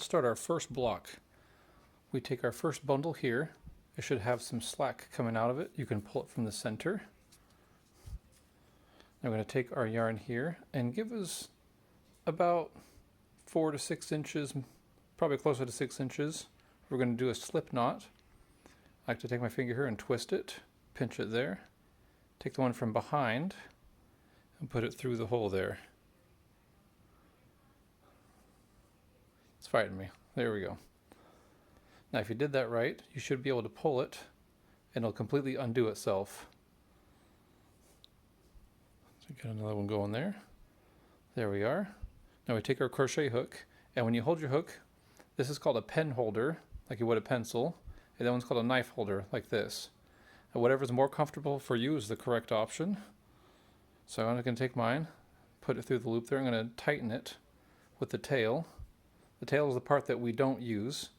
let's start our first block. We take our first bundle here. It should have some slack coming out of it. You can pull it from the center. Now we're going to take our yarn here and give us about 4 to 6 inches, probably closer to 6 inches. We're going to do a slip knot. I like to take my finger here and twist it, pinch it there. Take the one from behind and put it through the hole there. It's fighting me. There we go. Now if you did that right, you should be able to pull it and it'll completely undo itself. So get another one going there. There we are. Now we take our crochet hook, and when you hold your hook, this is called a pen holder, like you would a pencil, and that one's called a knife holder, like this. And whatever's more comfortable for you is the correct option. So I'm going to take mine, put it through the loop there. I'm going to tighten it with the tail. The tail is the part that we don't use,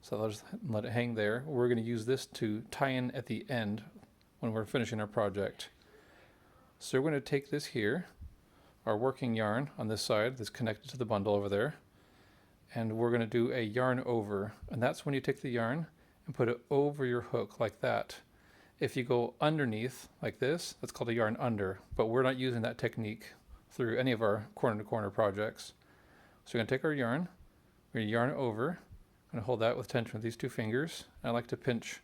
so I'll just let it hang there. We're going to use this to tie in at the end when we're finishing our project. So we're going to take this here, our working yarn on this side that's connected to the bundle over there, and we're going to do a yarn over, and that's when you take the yarn and put it over your hook like that. If you go underneath like this, that's called a yarn under, but we're not using that technique through any of our corner to corner projects. So we're going to take our yarn, we're going to yarn over, I'm going to hold that with tension with these two fingers. I like to pinch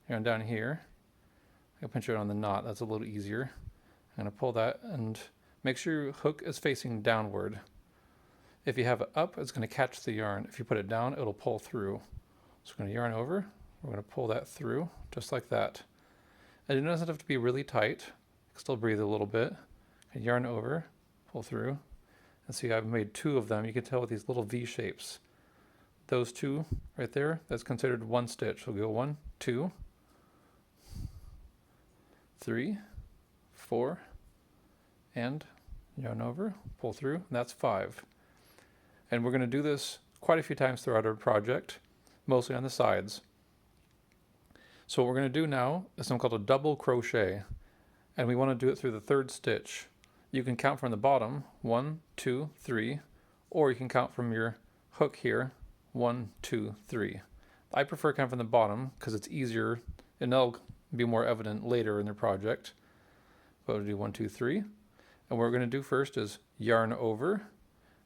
yarn down here. I'll pinch it on the knot, that's a little easier. I'm going to pull that and make sure your hook is facing downward. If you have it up, it's going to catch the yarn. If you put it down, it'll pull through. So we're going to yarn over. We're going to pull that through, just like that. And it doesn't have to be really tight. You can still breathe a little bit. And yarn over, pull through. And see, I've made 2 of them. You can tell with these little V shapes. Those 2 right there, that's considered 1 stitch. So we'll go 1, 2, 3, 4, and yarn over, pull through, and that's 5. And we're going to do this quite a few times throughout our project, mostly on the sides. So what we're going to do now is something called a double crochet, and we want to do it through the 3rd stitch. You can count from the bottom, 1, 2, 3, or you can count from your hook here, 1, 2, 3. I prefer counting from the bottom because it's easier and that'll be more evident later in the project. But we'll do 1, 2, 3. And what we're going to do first is yarn over,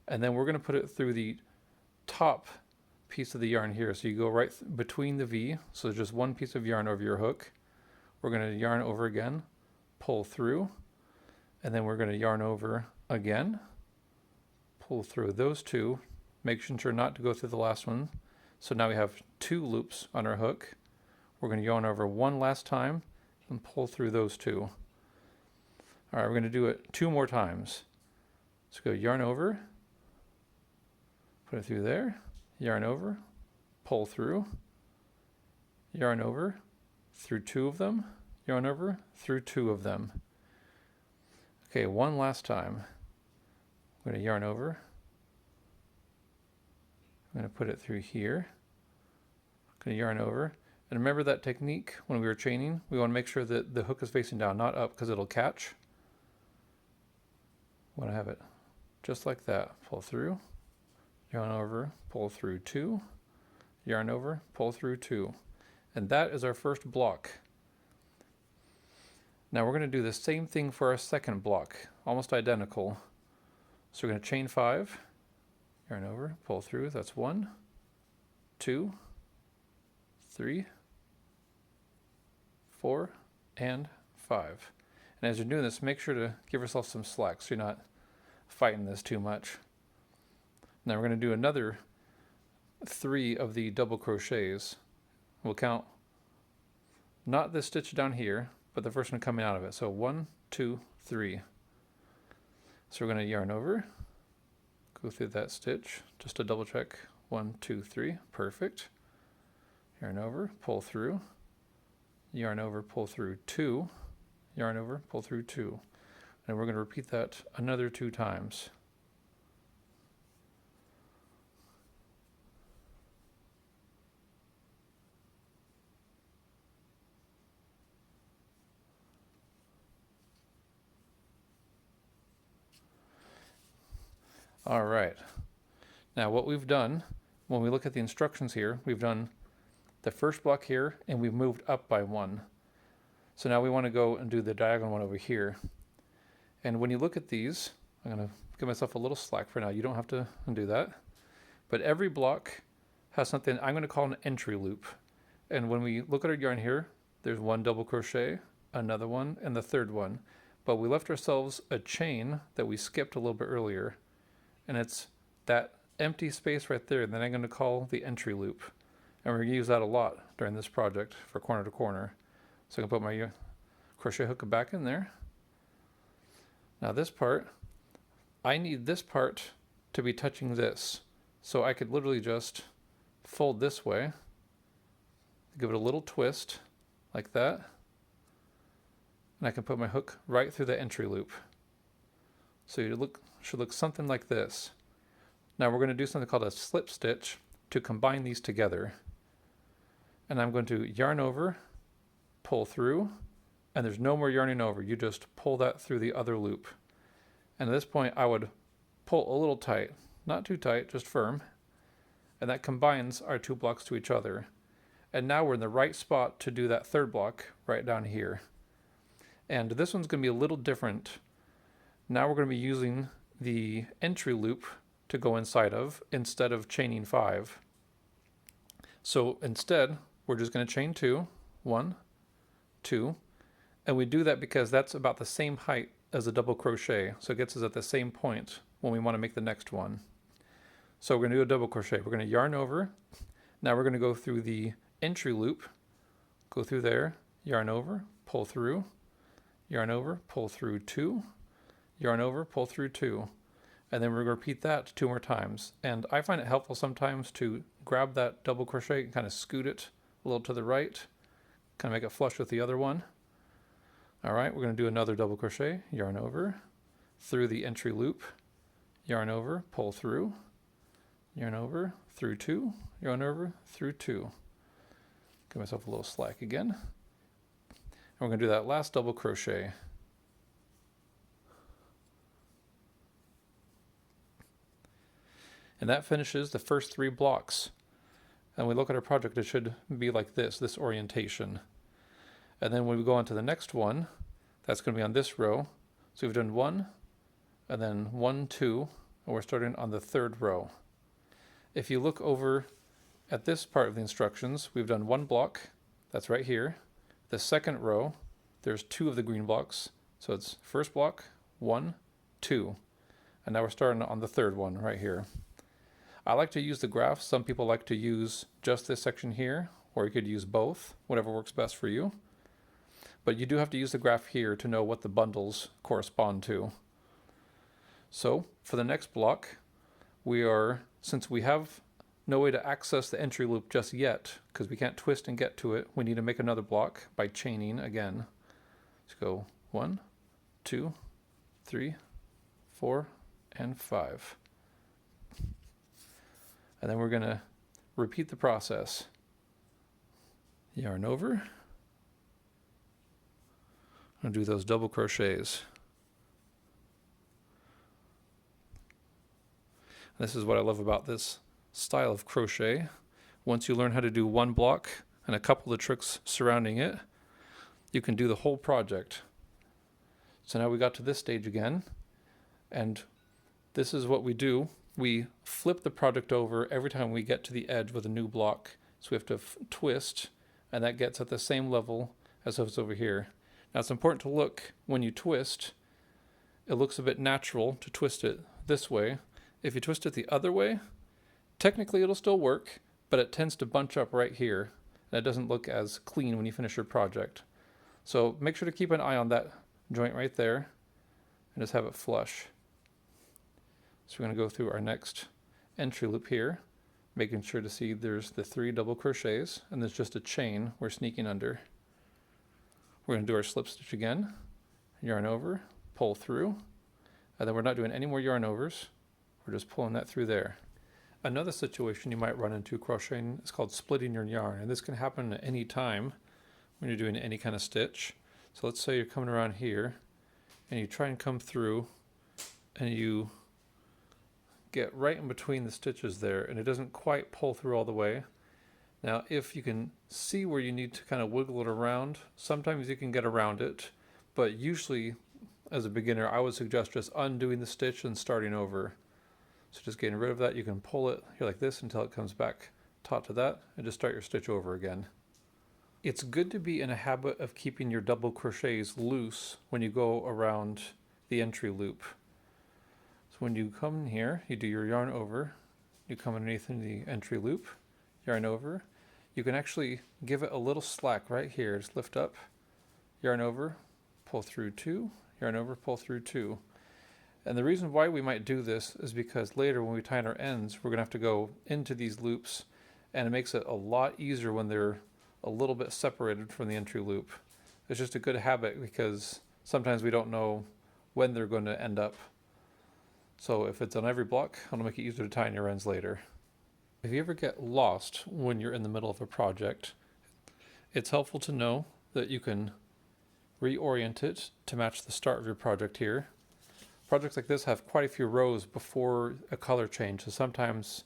and then we're going to put it through the top piece of the yarn here. So you go right between the V, so there's just one piece of yarn over your hook. We're going to yarn over again, pull through, and then we're going to yarn over again, pull through those 2, making sure not to go through the last one. So now we have 2 loops on our hook. We're going to yarn over 1 last time and pull through those 2. All right, we're going to do it 2 more times. So go yarn over, put it through there, yarn over, pull through, yarn over, through 2 of them, yarn over, through 2 of them. Okay, 1 last time. I'm going to yarn over. I'm going to put it through here. I'm going to yarn over. And remember that technique when we were chaining? We want to make sure that the hook is facing down, not up, because it'll catch. We want to have it just like that. Pull through, yarn over, pull through 2, yarn over, pull through 2. And that is our first block. Now we're going to do the same thing for our second block, almost identical. So we're going to chain 5, yarn over, pull through, that's 1, 2, 3, 4, and 5. And as you're doing this, make sure to give yourself some slack so you're not fighting this too much. Now we're going to do another 3 of the double crochets. We'll count not this stitch down here, but the first one coming out of it. So 1, 2, 3. So we're going to yarn over, go through that stitch, just to double check. 1, 2, 3, perfect. Yarn over, pull through, yarn over, pull through 2, yarn over, pull through 2. And we're going to repeat that another 2 times. All right. Now what we've done when we look at the instructions here, we've done the first block here and we've moved up by 1. So now we want to go and do the diagonal one over here. And when you look at these, I'm going to give myself a little slack for now. You don't have to do that. But every block has something I'm going to call an entry loop. And when we look at our yarn here, there's 1 double crochet, another one, and the third one. But we left ourselves a chain that we skipped a little bit earlier. And it's that empty space right there that I'm going to call the entry loop. And we're going to use that a lot during this project for corner to corner. So I can put my crochet hook back in there. Now this part, I need this part to be touching this. So I could literally just fold this way, give it a little twist like that, and I can put my hook right through the entry loop. So you should look something like this. Now we're going to do something called a slip stitch to combine these together. And I'm going to yarn over, pull through, and there's no more yarning over. You just pull that through the other loop. And at this point I would pull a little tight, not too tight, just firm. And that combines our 2 blocks to each other. And now we're in the right spot to do that third block right down here. And this one's going to be a little different. Now we're going to be using the entry loop to go inside of instead of chaining 5. So instead, we're just going to chain 2, 1, 2, and we do that because that's about the same height as a double crochet, so it gets us at the same point when we want to make the next one. So we're going to do a double crochet. We're going to yarn over. Now we're going to go through the entry loop, go through there, yarn over, pull through, yarn over, pull through 2, yarn over, pull through 2. And then we're going to repeat that 2 more times. And I find it helpful sometimes to grab that double crochet and kind of scoot it a little to the right, kind of make it flush with the other one. All right, we're going to do another double crochet, yarn over, through the entry loop, yarn over, pull through, yarn over, through 2, yarn over, through 2. Give myself a little slack again. And we're going to do that last double crochet. And that finishes the first 3 blocks. And we look at our project, it should be like this orientation. And then when we go on to the next one, that's going to be on this row. So we've done 1, and then 1, 2, and we're starting on the 3rd row. If you look over at this part of the instructions, we've done 1 block, that's right here. The 2nd row, there's 2 of the green blocks. So it's first block, 1, 2. And now we're starting on the 3rd one right here. I like to use the graph. Some people like to use just this section here, or you could use both, whatever works best for you. But you do have to use the graph here to know what the bundles correspond to. So for the next block, since we have no way to access the entry loop just yet, because we can't twist and get to it, we need to make another block by chaining again. Let's go 1, 2, 3, 4, and 5. And then we're going to repeat the process. Yarn over. I'm going to do those double crochets. This is what I love about this style of crochet. Once you learn how to do 1 block and a couple of tricks surrounding it, you can do the whole project. So now we got to this stage again, and this is what we do. We flip the project over every time we get to the edge with a new block. So we have to twist, and that gets at the same level as if it's over here. Now it's important to look when you twist. It looks a bit natural to twist it this way. If you twist it the other way, technically it'll still work, but it tends to bunch up right here, and it doesn't look as clean when you finish your project. So make sure to keep an eye on that joint right there, and just have it flush. So we're going to go through our next entry loop here, making sure to see there's the 3 double crochets, and there's just a chain we're sneaking under. We're going to do our slip stitch again, yarn over, pull through, and then we're not doing any more yarn overs. We're just pulling that through there. Another situation you might run into crocheting is called splitting your yarn, and this can happen at any time when you're doing any kind of stitch. So let's say you're coming around here, and you try and come through, and you get right in between the stitches there, and it doesn't quite pull through all the way. Now, if you can see where you need to kind of wiggle it around, sometimes you can get around it, but usually as a beginner, I would suggest just undoing the stitch and starting over. So just getting rid of that, you can pull it here like this until it comes back taut to that, and just start your stitch over again. It's good to be in a habit of keeping your double crochets loose when you go around the entry loop. So when you come in here, you do your yarn over, you come underneath in the entry loop, yarn over. You can actually give it a little slack right here. Just lift up, yarn over, pull through 2, yarn over, pull through 2. And the reason why we might do this is because later when we tie in our ends, we're going to have to go into these loops, and it makes it a lot easier when they're a little bit separated from the entry loop. It's just a good habit because sometimes we don't know when they're going to end up. So if it's on every block, it'll make it easier to tie in your ends later. If you ever get lost when you're in the middle of a project, it's helpful to know that you can reorient it to match the start of your project here. Projects like this have quite a few rows before a color change, so sometimes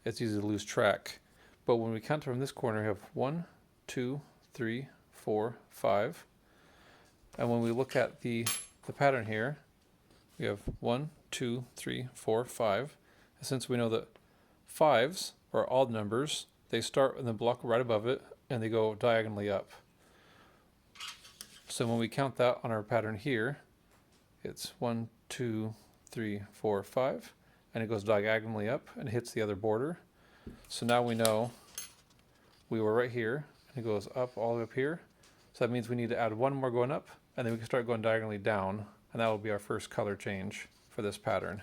it's easy to lose track. But when we count from this corner, we have 1, 2, 3, 4, 5. And when we look at the pattern here, we have 1, 2, 3, 4, 5. And since we know that 5s are odd numbers, they start in the block right above it and they go diagonally up. So when we count that on our pattern here, it's 1, 2, 3, 4, 5, and it goes diagonally up and hits the other border. So now we know we were right here, and it goes up all the way up here. So that means we need to add one more going up, and then we can start going diagonally down, and that will be our first color change for this pattern.